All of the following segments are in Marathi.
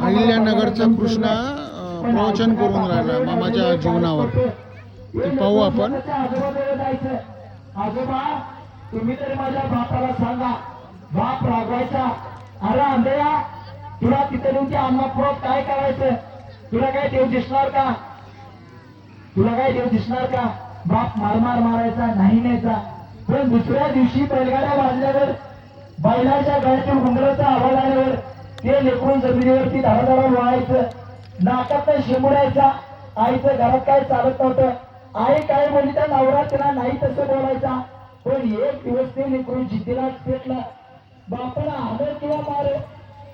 अहिल्यानगरचा कृष्णा प्रवचन करून राहिला मामाच्या जीवनावर, ते पाहू आपण. आजोबा तुम्ही तरी माझ्या बापाला सांगा, बाप रागवायचा, अरे आंधळ्या तुला तिथे नेऊन त्या अन्नापुरात काय करायचं? तुला काय देव दिसणार का? तुला काय देव दिसणार का? बाप मारमार मारायचा, नाही न्यायचा. पण दुसऱ्या दिवशी बैलगाड्या वाजल्यावर, बैलाच्या गळ्यातील घुंगराचा आवाज आल्यावर ते लेकरून जमिनीवरती धाडाधाडा व्हायचं, नाकात शेमुडायचा. आईचं घरात काय चालत नव्हतं. आई काय बोलली तर नवरा तिला नाही तसं बोलायचा. पण एक दिवस ते लेकरून जिद्दीलाच पेटला. बापाला आदर किंवा मार,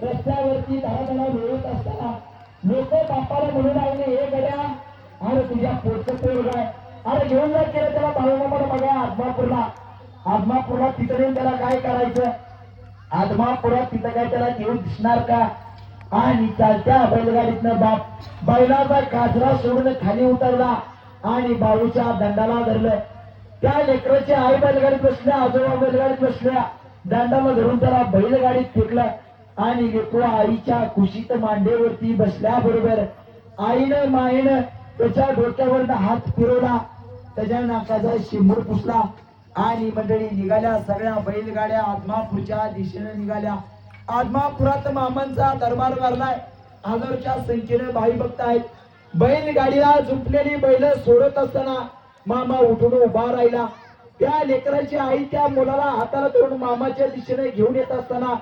रस्त्यावरती धाडाधाडा मिळवत असताना लोक बापाला म्हणू लागले, हे गड्या, अरे तुझ्या पोटचं पोर काय, अरे घेऊन जा केलं त्याला बाळूमामाला बघा आदमापूरला. आदमापूरला तिकडे त्याला काय करायचं? आदमापुरात तिथं काय त्याला घेऊन दिसणार का? आणि चालत्या बैलगाडीतनं बाप बैलाचा काजरा सोडून खाली उतरला आणि बाळूच्या दंडाला धरलं. त्या लेकराची आई बैलगाडीत बसल्या, आजोबा बैलगाडीत बसल्या, दंडाला धरून त्याला बैलगाडीत फेकलं. आणि लेकरू आईच्या कुशीत मांडीवरती बसल्याबरोबर आईनं माईनं त्याच्या डोक्यावरनं हात फिरवला, त्याच्या नाकाचा शिंबूड पुसला. आणि मंडळी निघाल्या, सगळ्या बैलगाड्या आदमापूरच्या दिशेने निघाल्या. आदमापुरात मामांचा दरबार भरलाय, हजारच्या संख्येने भाई भक्त आहेत. बैलगाडीला झुंपलेली बैल सोडत असताना मामा उठून उभा राहिला. त्या लेकराची आई त्या मुलाला हाताला धरून मामाच्या दिशेने घेऊन येत असताना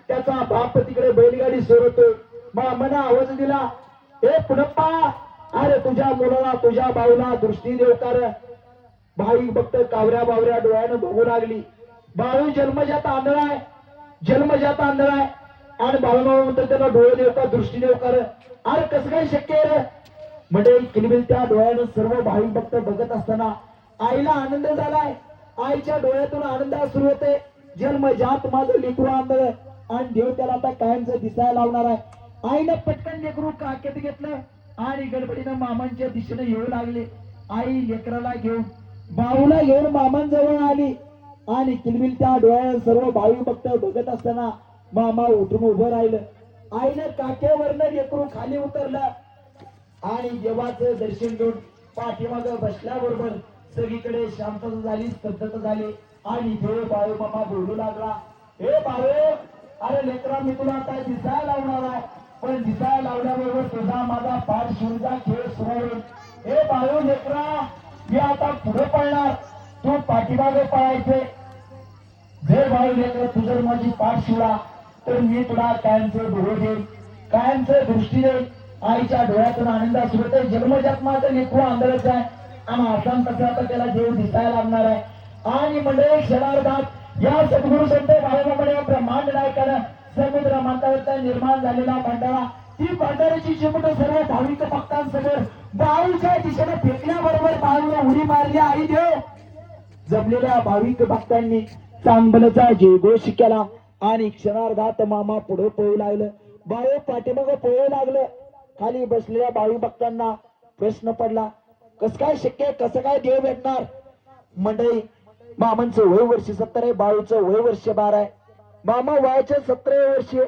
त्याचा बाप तिकडे बैलगाडी सोडतोय. मामाने आवाज दिला, हे पुनप्पा, अरे तुझ्या मुलाला, तुझ्या बाऊला दृष्टी देव कर. भाई भक्त कावऱ्या बावऱ्या डोळ्यानं बघू लागली. बाळू जन्मजात आंधळा आहे, जन्मजात आंधळा आहे. आणि बाळूमामा म्हणतो त्याला डोळे देव का, दृष्टी देव कर. अरे कसं काय शक्य आहे? म्हणजे किलबिल त्या डोळ्यानं सर्व भाई भक्त बघत असताना आईला आनंद झालाय. आईच्या डोळ्यातून आनंद सुरू होते. जन्मजात माझं लेकरू आंधळ आणि देव त्याला आता कायमचं दिसायला लावणार आहे. आईनं पटकन लेकरू काकेत घेतलं आणि गडबडीनं मामांच्या दिशेने येऊ लागले. आई लेकराला घेऊन, बाळूला घेऊन मामांजवळ आली आणि किलबिल त्या डोळ्यानं सर्व भावी भक्त बघत असताना मामा उठून उभं राहिलं. आईनं काकेवरनं लेकरू खाली उतरलं आणि देवाचं दर्शन घेऊन पाठीमागं बसल्याबरोबर सगळीकडे शांतता झाली, स्तब्धता झाली. आणि देव बाळू मामा बोलू लागला, हे बाळू, अरे लेकरा मी तुला आता दिसायला लावणार आहे, पण दिसायला लावल्याबरोबर तुझा माझा पाठ शिवचा खेळ सुरू होईल. हे बाळू लेकरा, मी आता पुढे पळणार, तू पाठीमागे पळायचे. जर बाळू लेकरा तू जर माझी पाठ शिवला तर मी तुला कायमचे डोळे देईन, कायमचे दृष्टी देईन. आईच्या डोळ्यातून आनंद सुरत आहे. जन्मजात माझं लेकरू आंधळच आहे आणि आसाम तसं आता त्याला देव दिसायला लागणार आहे. आणि मंडळी क्षणार्धात या सद्गुरु संत बाळूमामाने ब्रह्मांड नायकानं समुद्र मातावरचा निर्माण झालेला भांडारा, ती भांडाऱ्याची चिमट सर्व भाविक भक्तांसमोर बाळूच्या दिशेने फेकल्याबरोबर बाळूला उडी मारली. आई देव जमलेल्या भाविक भक्तांनी चांगलचा जयघोष केला आणि क्षणार्धात मामा पुढे पळू लागलं. बाळू पाठीमागं पळू लागलं. खाली बसलेल्या भाविक भक्तांना प्रश्न पडला, कसं काय शक्य, कसं काय देव भेटणार? मंडळी मामांचं वय वर्ष 70 आहे, बाळूचं वय वर्ष 12 आहे. मामा वयाचे 17 वर्षे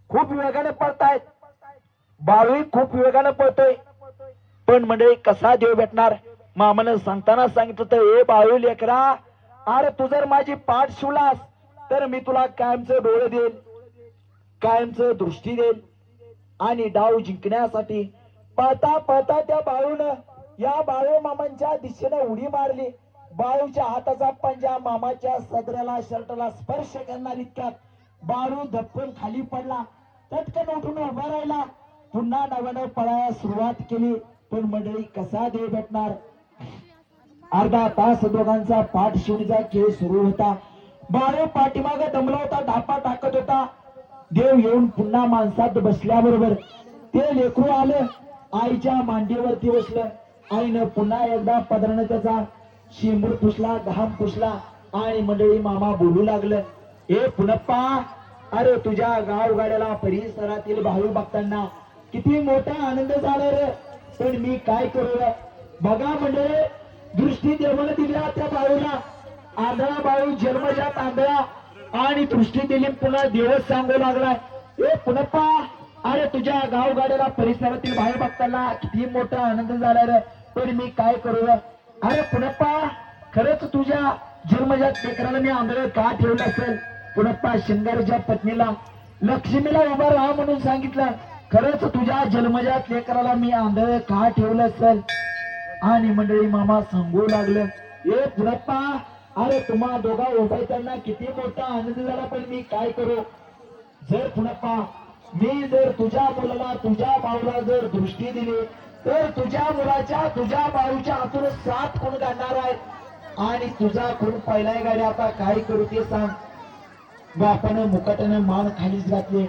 खूप वेगाने पळतायत, बाळू खूप वेगाने पळतोय. पण मंडळी कसा देव भेटणार? मामानं सांगताना सांगितलं होतं, ए बाळू लेकरा, अरे तू जर माझी पाठ शिवलास तर मी तुला कायमचं डोळे देईल, कायमचं दृष्टी देईल. आणि डाव जिंकण्यासाठी पळता पळता त्या बाळूनं या बाळू मामांच्या दिशेने उडी मारली. बाळूच्या हाताचा पंजा मामाच्या सदऱ्याला शर्टला स्पर्श करणार इतक्यात बाळू धपकन खाली पडला. चटकन उठून उभा राहिला, पुन्हा नव्यानं पळायला सुरुवात केली. पण मंडळी कसा देव भेटणार? अर्धा तास दोघांचा पाठ शिवणीचा खेळ सुरू होता. बाळू पाठीमागे दमला होता, धापा टाकत होता. देव येऊन पुन्हा माणसात बसल्याबरोबर ते लेकरू आलं, आईच्या मांडीवरती बसलं. आईनं पुन्हा एकदा पदरानं त्याचा शिंबूड पुसला, घाम पुसला. आणि मंडळी मामा बोलू लागलं, हे पुनप्पा, अरे तुझ्या गावगाड्याला परिसरातील भाऊ भक्तांना किती मोठा आनंद झाला रे, पण मी काय करू? बघा मंडळी, दृष्टी देवाने दिल्या त्या बाळूला. आंधळा बाळू जन्मजात आंधळा आणि दृष्टी दिली. पुन्हा देवच सांगू लागलाय, ए पुनप्पा, अरे तुझ्या गावगाड्याला परिसरातील बाहेर बघताना किती मोठा आनंद झाला रे, पण मी काय करू रे? अरे पुनप्पा, खरंच तुझ्या जन्मजात लेकराला मी आंधळ का ठेवलं असेल? पुनप्पा शिंगारच्या पत्नीला लक्ष्मीला उभा राहा म्हणून सांगितलं. खरंच तुझ्या जन्मजात लेकराला मी आंधळ का ठेवलं असेल? आणि मंडळी मामा सांगू लागलं, ए पुनप्पा, अरे तुम्हा दोघा उभायताना किती मोठा आनंद झाला, पण मी काय करू? जर पुनप्पा मी जर तुझ्या मुलाला तुझ्या भाऊला जर दृष्टी दिली तर तुझ्या मुलाच्या तुझ्या भाऊच्या हातून 7 खूण काढणार आहेत, आणि तुझा खूण पहिलाय गाडी. आता काय करू ते सांग. बापानं मुकाट्यानं मान खालीच घातले.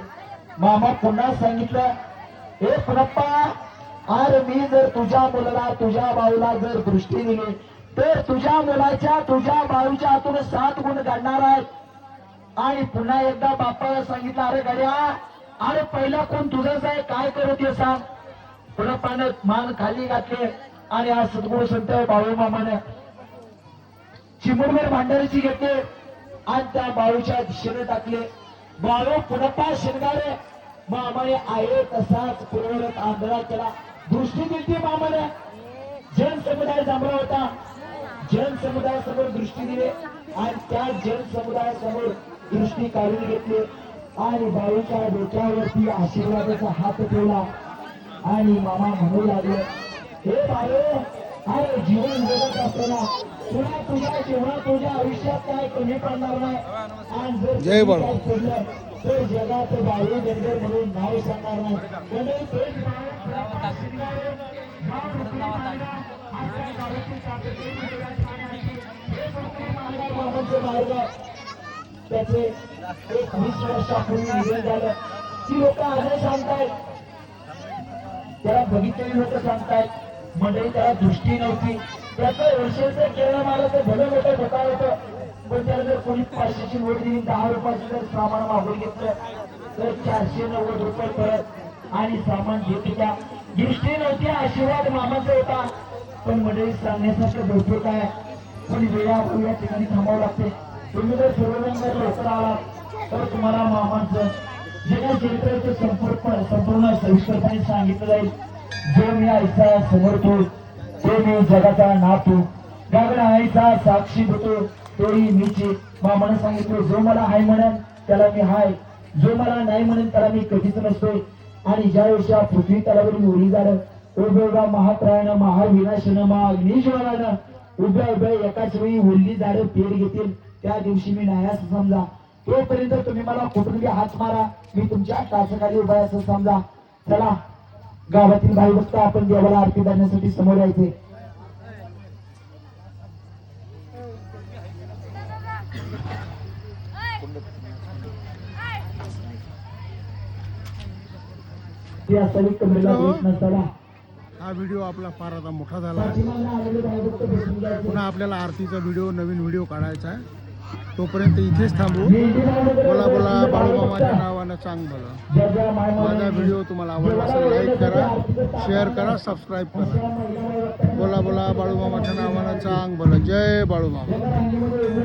मामा पुन्हा सांगितलं, हे पुनप्पा, अरे मी जर तुझ्या मुलाला तुझ्या भाऊला जर दृष्टी दिली तर तुझ्या मुलाच्या तुझ्या भाऊच्या हातून 7 गुण काढणार आहेत. आणि पुन्हा एकदा बापाला सांगितलं, अरे गड्या, अरे पहिला कोण तुझंच आहे, काय करू ते सांग. पुनप्पानं मान खाली घातले आणि आज सद्गुरू संत बाळू मामाने चिमुरभर भांडारीची घेतले आणि त्या बाळूच्या दिशेने टाकले. बाळू पुनप्पा शिंगारे. मामाने आहे तसाच पूर्वरत आंधळा केला. दृष्टी दिली मामाने. जन समुदाय जमला होता. जन समुदायासमोर दृष्टी दिली आणि त्या जन समुदायासमोर दृष्टी काढून घेतली आणि बाळूच्या डोक्यावरती आशीर्वादाचा हात ठेवला आणि मामा म्हणू लागले, हे बाळू, अरे जीवन जगत असताना तुला तुझ्या जीवनात तुझ्या आयुष्यात काय कमी पडणार नाही, आणि जर जय बाळू. काय पडलं तर जगात बाळू गंगर म्हणून नाव सांगणार नाही. म्हणून तेच बाळू पुनप्पा शिंगारे, गाव रुक्मिणी मालगा, आपल्या गावाची ताकदीने डोळ्यात पाण्याची, हे रुक्मिणी मालगा बाबांचे मार्ग. त्याचे 20 वर्षापूर्वी निधन झालं. ती लोक आजही सांगतायत, त्याला बघितलेली लोक सांगतायत, मंडळी त्याला दृष्टी नव्हती. त्याचं वर्षाचं केळं मारलं तर भलं मोठं घोटाळ होतं, पण त्याला जर कोणी 500ची नोट दिली, 10 रुपयाचं जर सामान मागून घेतलं तर 490 रुपये परत आणि सामान घेत होत्या. दृष्टी नव्हती, आशीर्वाद मामाचा होता. पण मंडळी सांगण्यासारखं भरपूर काय, पण वेळा या ठिकाणी थांबावं लागते. तुम्ही जर सर्वजण जर लवकर आलात तर तुम्हाला मामांचं जे काही चरित्राचं संपूर्ण सविस्तरपणे सांगितलं जाईल. जो मी आईचा समर्थो तो मी जगाचा नातो, गागड आईचा साक्षी होतो तोही मीची. मामानं सांगितलं, जो मला हाय म्हणन त्याला मी हाय, जो मला नाही म्हणन त्याला मी कधीच नसतोय. आणि ज्या दिवशी पृथ्वी तलावरील उडी झालं, उभ्या महात्रायण महाविनाशन महाग्निश्वरानं उभ्या उभ्या एकाच वेळी ओढली झाडं पेर घेतील, त्या दिवशी मी नाही असं समजा. तोपर्यंत तुम्ही मला कुठून हात मारा, मी तुमच्या टाचाखाली उभा असं समजा. चला गावातील भाई भक्त आपण देवाला आरती करण्यासाठी समोर यायचे. नसताना हा व्हिडिओ आपला फार आता मोठा झाला आहे. पाठीमागनं आलेले भाई भक्त बसून जायचे. पुन्हा आपल्याला आरतीचा व्हिडिओ नवीन व्हिडिओ काढायचा आहे. तोपर्यंत इथेच थांबू. बोला बोला बाळूमामाच्या नावानं चांग भलं. माझा व्हिडिओ तुम्हाला आवडला असेल लाईक करा, शेअर करा, सबस्क्राईब करा. बोला बोला बाळूमामाच्या नावानं चांग भलं. जय बाळूमामा.